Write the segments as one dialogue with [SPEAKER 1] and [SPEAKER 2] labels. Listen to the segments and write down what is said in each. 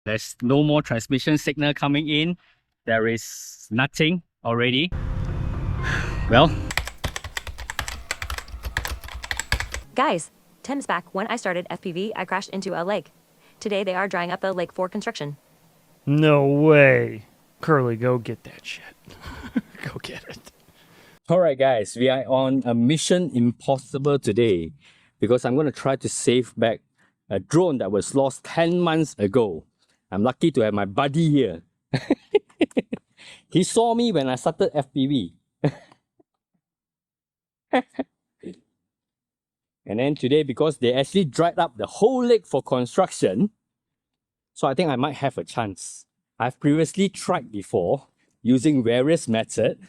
[SPEAKER 1] There's no more transmission signal coming in. There is nothing already. Well,
[SPEAKER 2] guys, 10 months back when I started FPV, I crashed into a lake. Today they are drying up the lake for construction.
[SPEAKER 3] No way. Curly, go get that shit. Go get it.
[SPEAKER 1] alright guys, we are on a mission impossible today because I'm going to try to save back a drone that was lost 10 months ago. I'm lucky to have my buddy here. He saw me when I started FPV. And then today, because they actually dried up the whole lake for construction, so I think I might have a chance. I've previously tried before using various methods,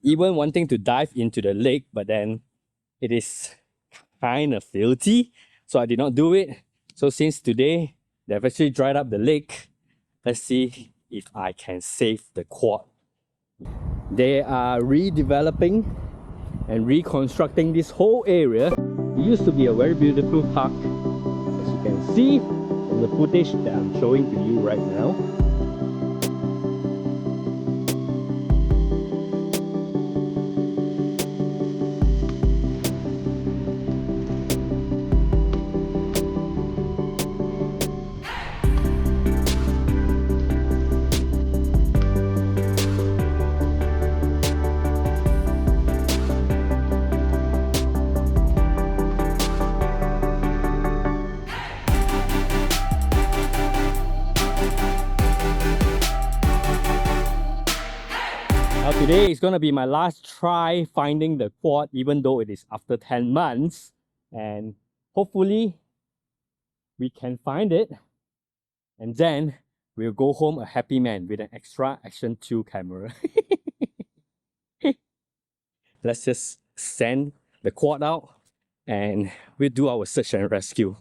[SPEAKER 1] even wanting to dive into the lake, but then it is kind of filthy, so I did not do it. So since today, they've actually dried up the lake, let's see if I can save the quad. They are redeveloping and reconstructing this whole area. It used to be a very beautiful park, as you can see from the footage that I'm showing to you right now. Today is going to be my last try finding the quad, even though it is after 10 months. And hopefully we can find it. And then we'll go home a happy man with an extra Action 2 camera. Let's just send the quad out and we'll do our search and rescue.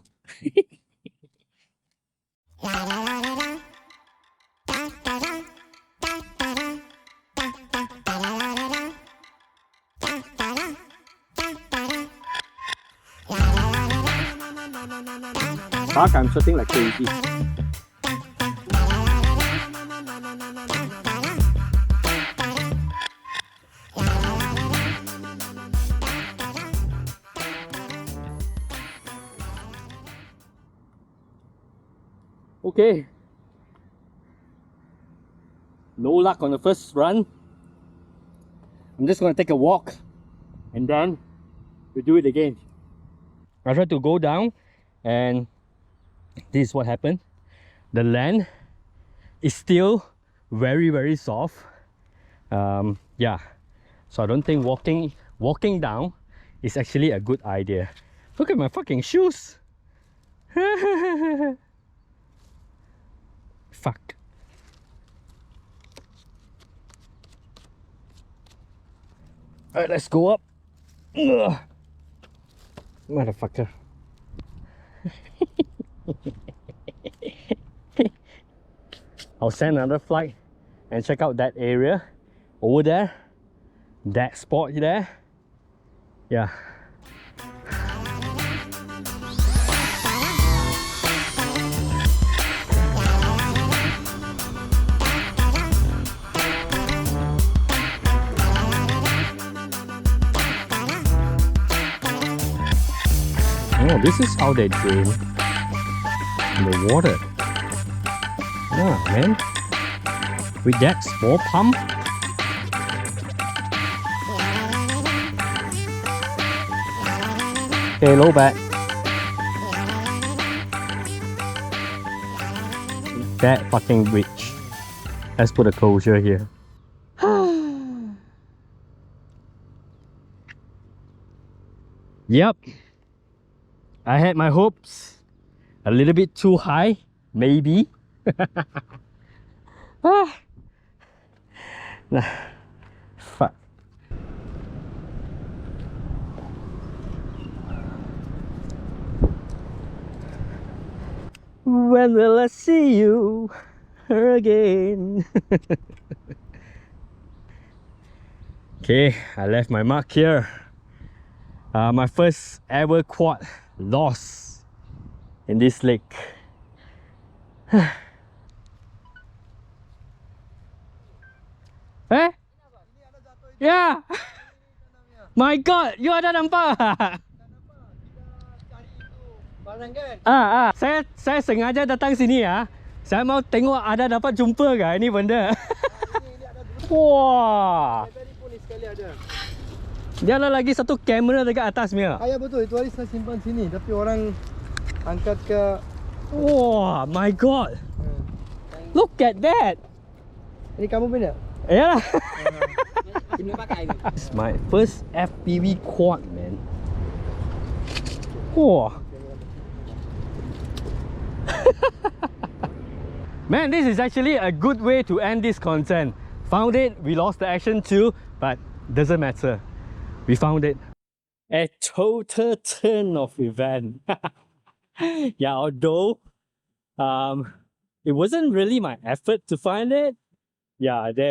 [SPEAKER 1] Fuck, I'm shooting like crazy. Okay. No luck on the first run. I'm just going to take a walk and then we'll do it again. I tried to go down and this is what happened. The land is still very soft. Yeah, so I don't think walking down is actually a good idea. Look at my fucking shoes. Fuck. Alright, let's go up. Ugh. Motherfucker. I'll send another flight and check out that area over there, that spot there. Yeah. Oh, this is how they drain the water. Yeah, man. With that small pump. Okay, low back. That fucking bridge. Let's put a closure here. Yep. I had my hopes a little bit too high, maybe. Fuck. When will I see you again? Okay, I left my mark here. My first ever quad lost in this lake. Eh? Yeah. My God, you ada nampak? Saya sengaja datang sini ya. Saya mau tengok ada dapat jumpa ke ini benda. Wah. Dia ada lagi satu kamera dekat atas punya.
[SPEAKER 4] Ya betul, itu hari saya simpan sini tapi orang angkat ke.
[SPEAKER 1] Wah, my God. Look at that.
[SPEAKER 4] Ini kamu punya?
[SPEAKER 1] Yeah. It's my first FPV quad, man. Whoa. Man, this is actually a good way to end this content. Found it, we lost the action too, but doesn't matter. We found it. A total turn of event. Yeah, although it wasn't really my effort to find it. Yeah, they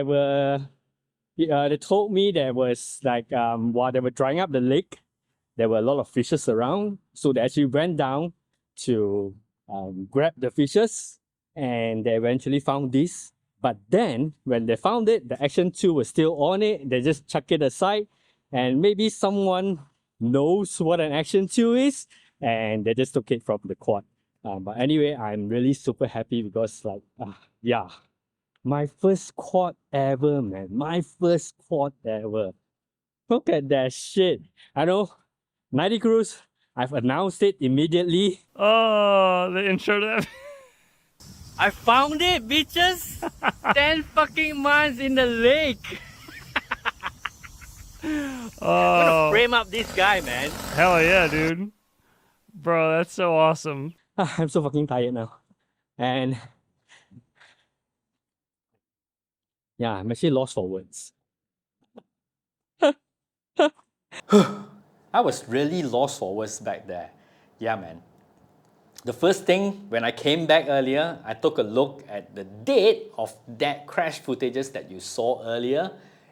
[SPEAKER 1] told me there was like while they were drying up the lake, there were a lot of fishes around. So they actually went down to grab the fishes and they eventually found this. But then when they found it, the Action 2 was still on it. They just chuck it aside and maybe someone knows what an Action 2 is and they just took it from the quad. But anyway, I'm really super happy because like, yeah. My first quad ever, man. My first quad ever. Look at that shit. I know, Nighty Cruise, I've announced it immediately.
[SPEAKER 3] Oh, the intro to that.
[SPEAKER 1] I found it, bitches! 10 fucking months in the lake. I'm gonna frame up this guy, man.
[SPEAKER 3] Hell yeah, dude. Bro, that's so awesome.
[SPEAKER 1] I'm so fucking tired now. And yeah, I'm actually lost for words. I was really lost for words back there. Yeah, man. The first thing, when I came back earlier, I took a look at the date of that crash footages that you saw earlier.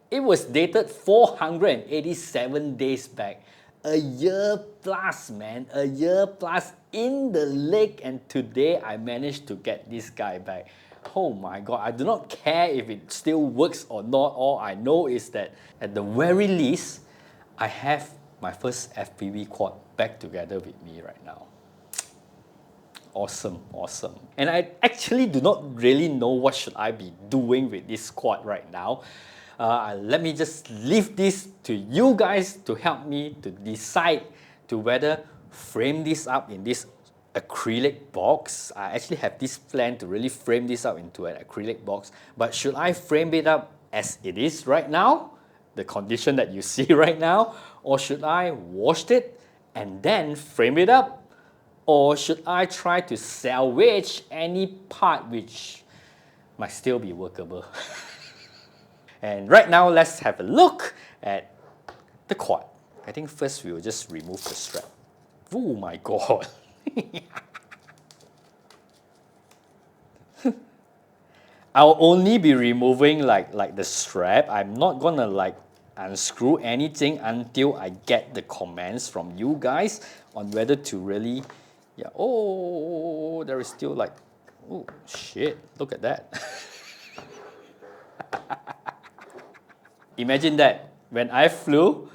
[SPEAKER 1] It was dated 487 days back. A year plus, man. A year plus in the lake, and today I managed to get this guy back. Oh my God, I do not care if it still works or not. All I know is that at the very least, I have my first FPV quad back together with me right now. Awesome, awesome. And I actually do not really know what should I be doing with this quad right now. Let me just leave this to you guys to help me to decide to whether frame this up in this acrylic box. I actually have this plan to really frame this up into an acrylic box, but should I frame it up as it is right now, the condition that you see right now, or should I wash it and then frame it up? Or should I try to salvage any part which might still be workable? And right now, let's have a look at the quad. I think first we will just remove the strap. Oh my God. I'll only be removing like the strap. I'm not gonna like unscrew anything until I get the commands from you guys on whether to really, yeah. Oh, there is still like, oh shit, look at that. Imagine that, when I flew,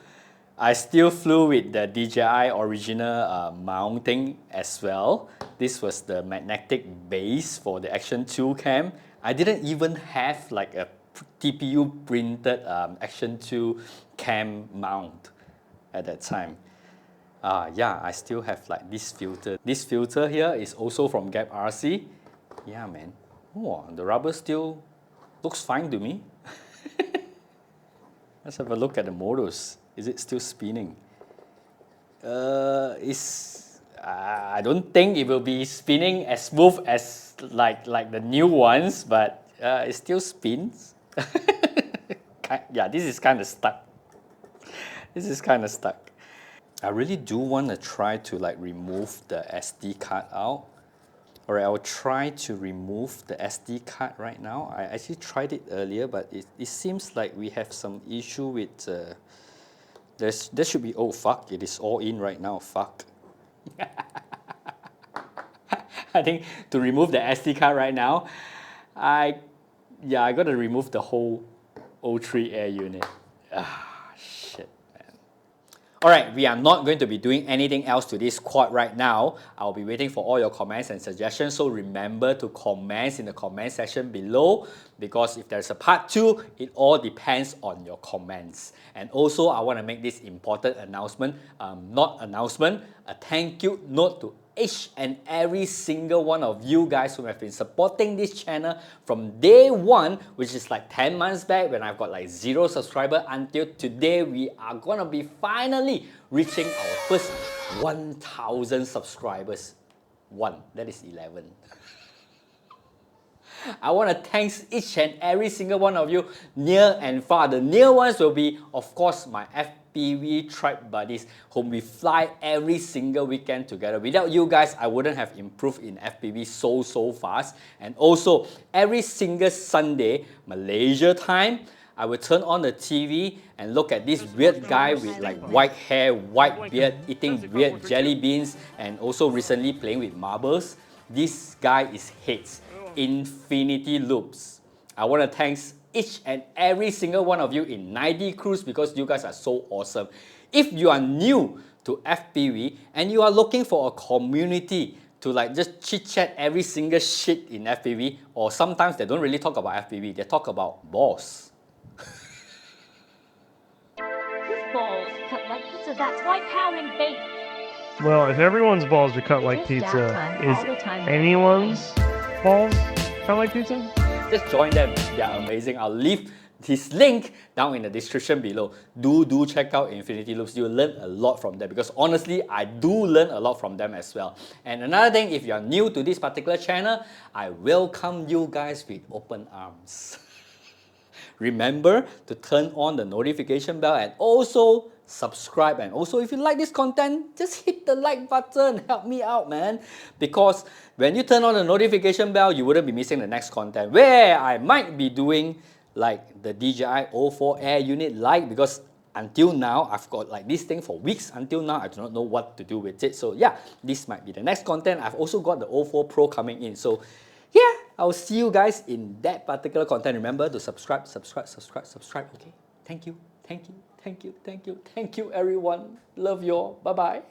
[SPEAKER 1] I still flew with the DJI original mounting as well. This was the magnetic base for the Action 2 cam. I didn't even have like a TPU printed Action 2 cam mount at that time. Yeah, I still have like this filter. This filter here is also from GEPRC. Yeah, man. Oh, the rubber still looks fine to me. Let's have a look at the motors. Is it still spinning? I don't think it will be spinning as smooth as like the new ones, but it still spins. Yeah, this is kind of stuck. This is kind of stuck. I really do want to try to like remove the SD card out. Alright, I'll try to remove the SD card right now. I actually tried it earlier, but it seems like we have some issue with there should be, oh fuck, it is all in right now, fuck. I think to remove the SD card right now, I gotta remove the whole O3 air unit. Shit, man. Alright, we are not going to be doing anything else to this quad right now. I'll be waiting for all your comments and suggestions, so remember to comment in the comment section below, because if there's a part 2, it all depends on your comments. And also, I want to make this important announcement, a thank you note to each and every single one of you guys who have been supporting this channel from day 1, which is like 10 months back when I've got like 0 subscribers, until today. We are gonna be finally reaching our first 1,000 subscribers. That is 11. I want to thank each and every single one of you, near and far. The near ones will be, of course, my FPV tribe buddies, whom we fly every single weekend together. Without you guys, I wouldn't have improved in FPV so fast. And also, every single Sunday, Malaysia time, I will turn on the TV and look at this weird guy with like white hair, white beard, eating weird jelly beans, and also recently playing with marbles. This guy is Hades. Infinity Loops. I want to thank each and every single one of you in 90 Crews, because you guys are so awesome. If you are new to FPV and you are looking for a community to like just chit chat every single shit in FPV, or sometimes they don't really talk about FPV, they talk about balls.
[SPEAKER 5] Whose balls cut like pizza? That's why powering bait.
[SPEAKER 3] Well, if everyone's balls are cut like
[SPEAKER 2] Just
[SPEAKER 3] pizza,
[SPEAKER 2] dab time all the
[SPEAKER 3] is
[SPEAKER 2] time.
[SPEAKER 3] anyone's balls cut like pizza?
[SPEAKER 1] Just join them. They are amazing. I'll leave his link down in the description below. Do check out Infinity Loops. You'll learn a lot from them, because honestly, I do learn a lot from them as well. And another thing, if you're new to this particular channel, I welcome you guys with open arms. Remember to turn on the notification bell and also subscribe. And also, if you like this content, just hit the like button. Help me out, man. Because when you turn on the notification bell, you wouldn't be missing the next content, where I might be doing like the DJI O4 Air Unit Lite, because until now, I've got like this thing for weeks. Until now, I do not know what to do with it. So yeah, this might be the next content. I've also got the O4 Pro coming in. So yeah, I'll see you guys in that particular content. Remember to subscribe, okay? Thank you, everyone. Love you all. Bye-bye.